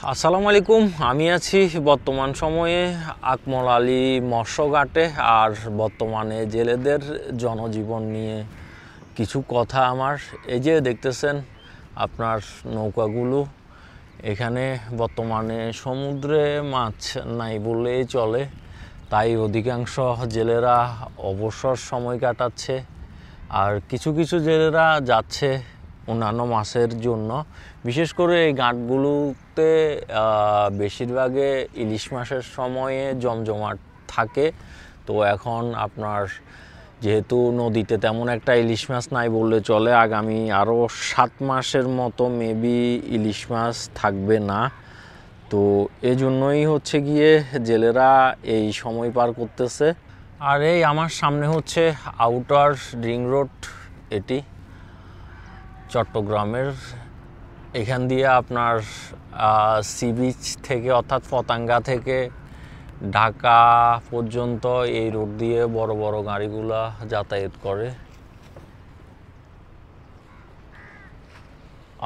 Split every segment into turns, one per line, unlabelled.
আসসালামু আলাইকুম। আমি আছি বর্তমান সময়ে আকমল আলী মৎস্যঘাটে। আর বর্তমানে জেলেদের জনজীবন নিয়ে কিছু কথা আমার। এই যে দেখতেছেন আপনার নৌকাগুলো, এখানে বর্তমানে সমুদ্রে মাছ নাই বললেই চলে, তাই অধিকাংশ জেলেরা অবসর সময় কাটাচ্ছে। আর কিছু কিছু জেলেরা যাচ্ছে অন্যান্য মাছের জন্য। বিশেষ করে এই ঘাটগুলোতে বেশিরভাগে ইলিশ মাছের সময়ে জমজমাট থাকে। তো এখন আপনার যেহেতু নদীতে তেমন একটা ইলিশ মাছ নাই বললে চলে, আগামী আরও 7 মাসের মতো মেবি ইলিশ মাছ থাকবে না। তো এজন্যই হচ্ছে গিয়ে জেলেরা এই সময় পার করতেছে। আর এই আমার সামনে হচ্ছে আউটার রিং রোড, এটি চট্টগ্রামের। এখান দিয়ে আপনার সি বিচ থেকে অর্থাৎ পতাঙ্গা থেকে ঢাকা পর্যন্ত এই রোড দিয়ে বড় বড় গাড়িগুলা যাতায়াত করে।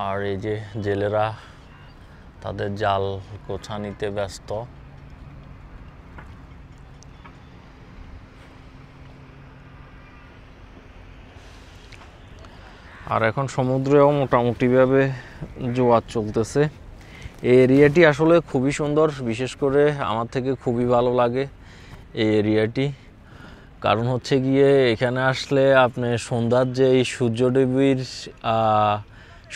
আর এই যে জেলেরা তাদের জাল গোছানিতে ব্যস্ত। আর এখন সমুদ্রেও মোটামুটিভাবে জোয়ার চলতেছে। এই এরিয়াটি আসলে খুবই সুন্দর, বিশেষ করে আমার থেকে খুবই ভালো লাগে এই এরিয়াটি। কারণ হচ্ছে গিয়ে এখানে আসলে আপনি সন্ধ্যার যে এই সূর্যদেবীর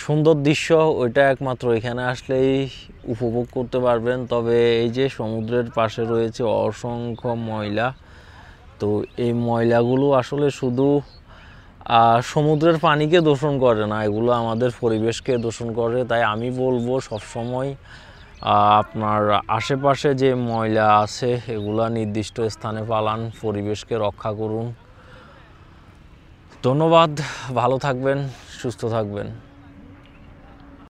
সুন্দর দৃশ্য, ওইটা একমাত্র এখানে আসলেই উপভোগ করতে পারবেন। তবে এই যে সমুদ্রের পাশে রয়েছে অসংখ্য ময়লা, তো এই ময়লাগুলো আসলে শুধু সমুদ্রের পানিকে দূষণ করে না, এগুলো আমাদের পরিবেশকে দূষণ করে। তাই আমি বলবো সবসময় আপনার আশেপাশে যে ময়লা আছে এগুলা নির্দিষ্ট স্থানে ফালান, পরিবেশকে রক্ষা করুন। ধন্যবাদ, ভালো থাকবেন, সুস্থ থাকবেন।